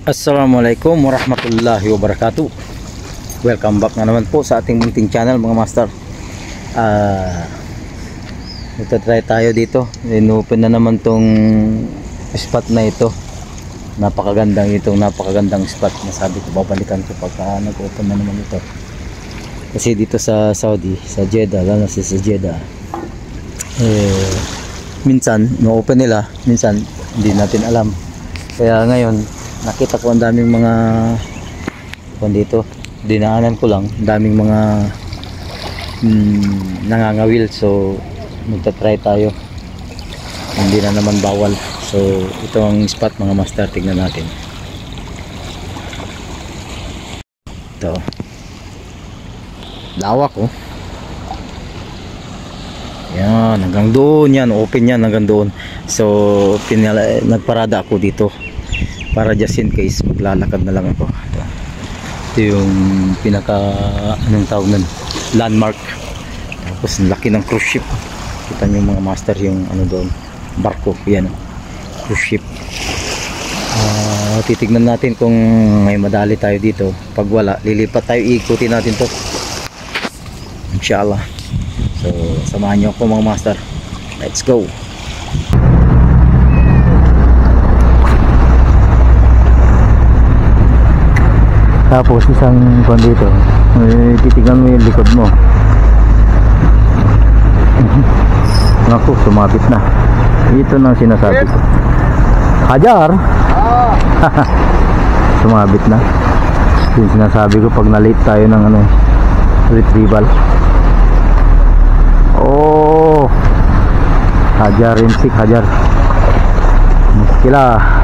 Assalamualaikum warahmatullahi wabarakatuh. Welcome back na naman po sa ating munting channel mga master. Try tayo dito. Inopen na naman tong spot na ito. Napakagandang spot na sabi ko babalikan ko pagka nag-open na naman ito. Kasi dito sa Saudi, sa Jeddah, lalo sa Jeddah, minsan no-open nila, minsan hindi natin alam. Kaya ngayon nakita ko ang daming mga dito, dinaanan ko lang, daming mga nangangawil. So magta-try tayo, hindi na naman bawal. So ito ang spot mga master, tignan natin. Ito lawak oh. Yan, hanggang doon yan, open yan hanggang doon. So nagparada ako dito para just in case, maglalakad na lang ako. Ito yung pinaka anong tawag nun, landmark. Tapos laki ng cruise ship. Kita nyo mga master yung ano doon, barko, yan cruise ship. Titignan natin kung may madali tayo dito. Pag wala, lilipat tayo, ikutin natin to inshallah. So samahan nyo ako mga master, let's go. Tapos isang kwan dito, titignan mo yung likod mo. Naku, sumabit na. Ito nang sinasabi ko, Hajar. Sumabit na. Yung sinasabi ko pag na-late tayo ng ano, retrieval. Oh, Hajar, insik Hajar, muskilah.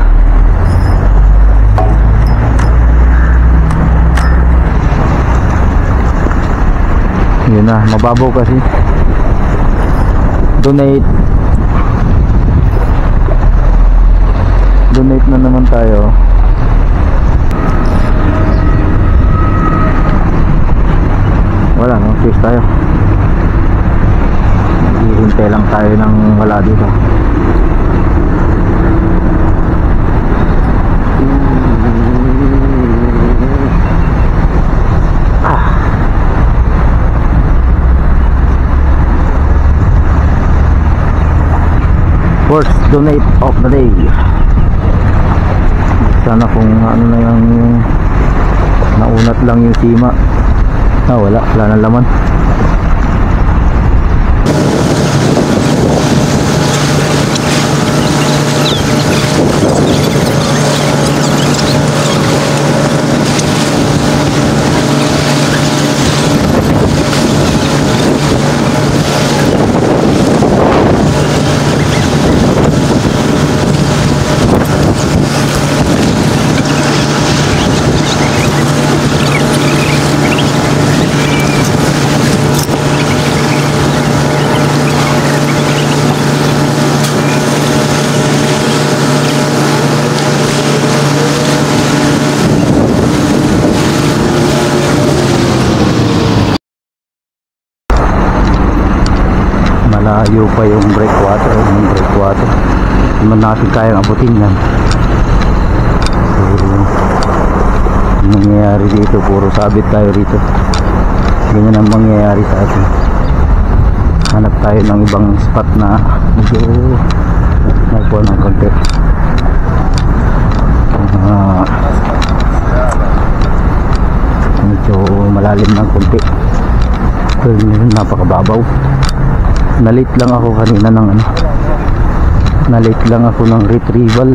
Yun na, mababaw kasi. Donate na naman tayo. Wala, mag-fish tayo. Hihintay lang tayo ng wala dito. First donate of the day. Sana kung ano na yung naunat lang yung sima. Wala na laman. Malayo pa yung breakwater. Hindi man natin kayang abutin yan. So nangyayari dito, puro sabit tayo rito. Ganyan ang mangyayari sa atin. Hanap tayo ng ibang spot na medyo nagpo ng konti. Medyo malalim ng konti. Napakababaw. Nalate lang ako kanina ng ano, nalate lang ako ng retrieval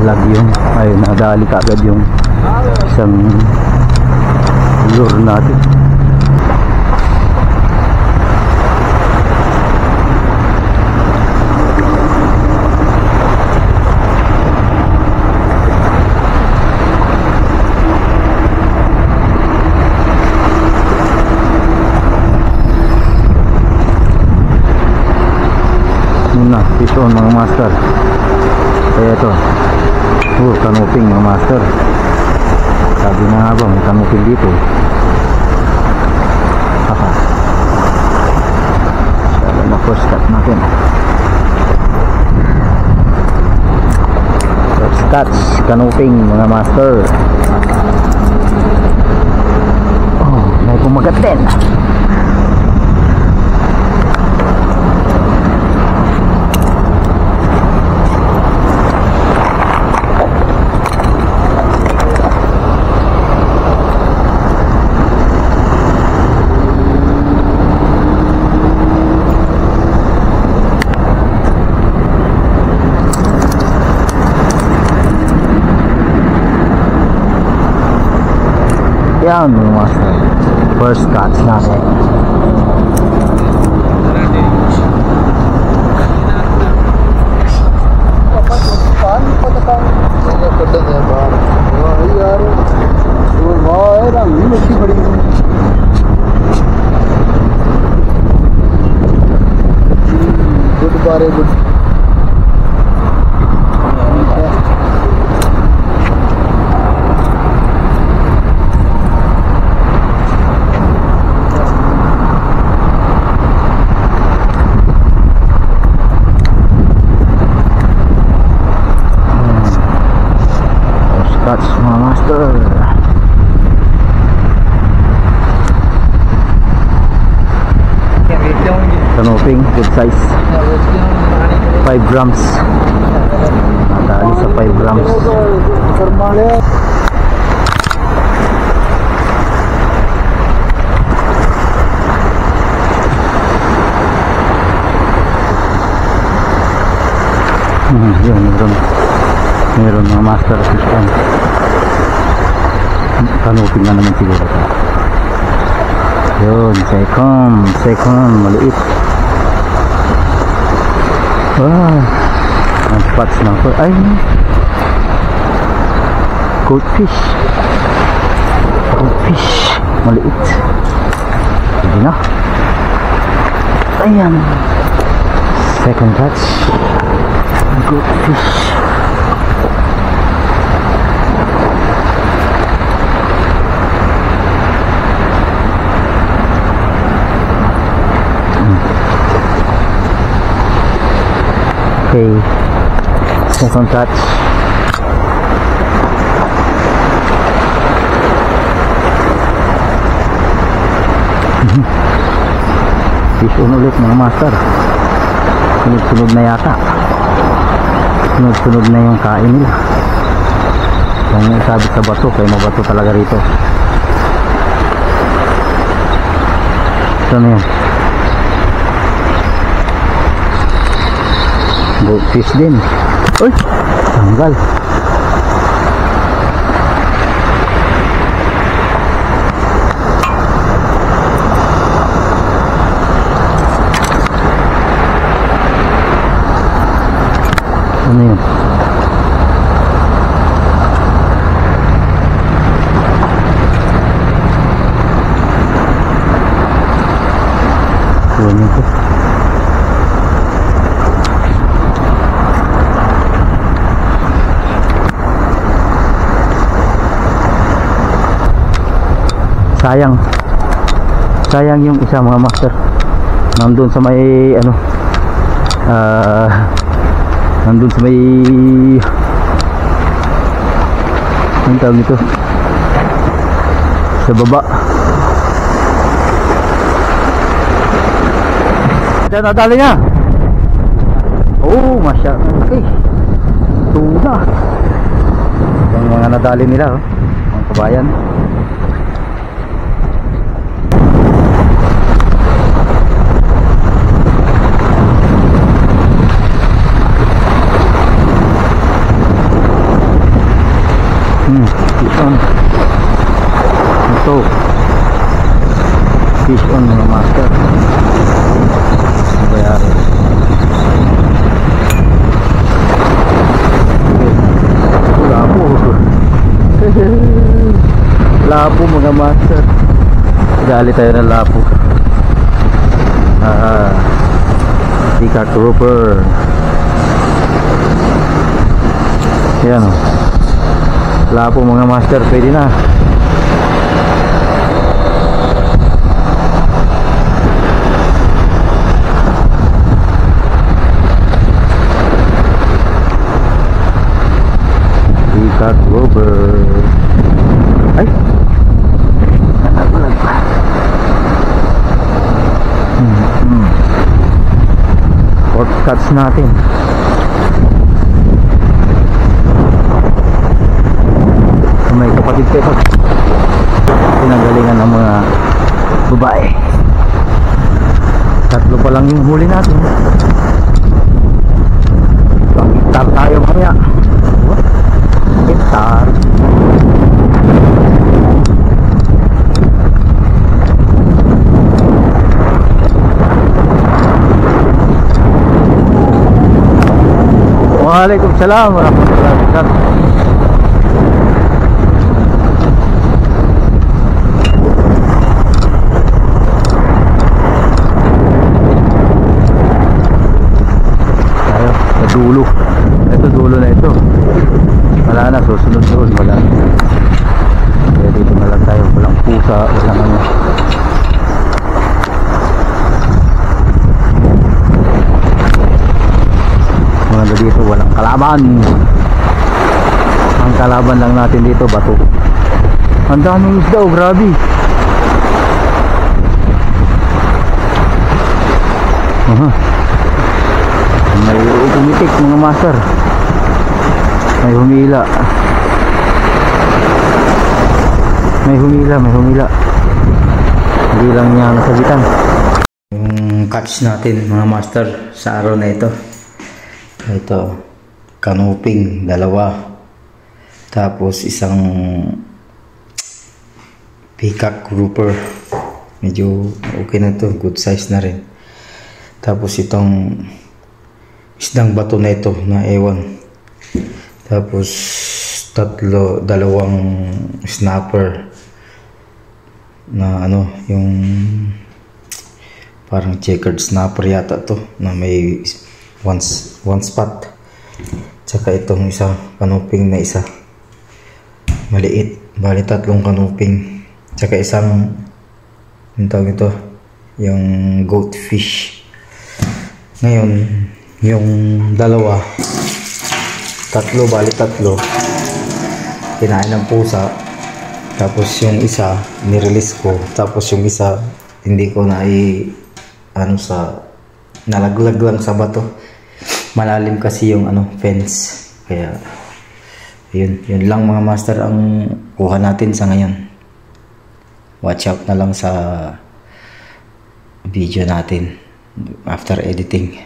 lag yung ay nadali kaagad yung isang lure natin. Fish on mga master. Kaya ito, canoping mga master. Sabi na nga ba, may canoping dito. Sana na first cut natin. First catch, canoping mga master. Oh, may kumagat din. Yan mga master, first catch natin. Catch mga master. Canoping, good size. 5 grams. Natali sa 5 grams. Yun, meron mga master system. Canoping na naman siguro. Yun, second, maliit. Wow, ang spots na ko. Ay, goldfish, maliit. Hindi na. Ayan, second catch, goldfish. Okay, second catch. Fish on ulit mga master. Sunod-sunod na yata. Sunod-sunod na yung kain nila. Kung may sabi sa bato, kaya mabato talaga rito. Ito na yun. Goldfish din. Uy, tanggal. Ano yun? Kunin ko. Sayang yung isa mga master. Nandun sa may ano, nandun sa may ang tawag nito, sa baba. Diyan nadali niya. Oh, masyadong okay. Tuna. Yung mga nadali nila, mga kabayan. Fish on. Ito fish on mga master. Bayari. Lapo. Lapo mga master. Gali tayo ng lapo. Ika grouper. Yan o. Lapo mga master, pwede na. catch natin. May kapatid ko ito, pinagalingan ng mga babae. Tatlo pa lang yung huli natin. Hektar tayo mamaya. Hektar. Waalaikumsalam warahmatullahi wabarakatuh. Tayo sa dulo. Ito dulo na ito. Wala na, susunod doon. Wala na. Kaya dito na lang tayo. Walang pusa, walang ano. Mga dito walang kalaban. Ang kalaban lang natin dito bato. Ang daming isda, oh, grabe. May umitik mga master. May humila. May humila. Hindi lang niya nasabitan. Yung catch natin mga master sa araw na ito. Ito, kanuping, 2. Tapos isang peacock grouper. Medyo okay na to, good size na rin. Tapos itong isdang bato na ito na ewan. Tapos 2 snapper na ano, yung parang checkered snapper yata to na may one spot. Tsaka itong isa kanuping na isa maliit, bali 3 kanuping. Tsaka isang yung tawag ito, yung goatfish. Ngayon yung 2, 3 bali 3 kinain ng pusa. Tapos yung isa nirelease ko. Tapos yung isa hindi ko na ano sa nalaglag lang sa bato. Malalim kasi yung ano fence. Kaya yun lang mga master ang kuha natin sa ngayon. Watch out na lang sa video natin after editing.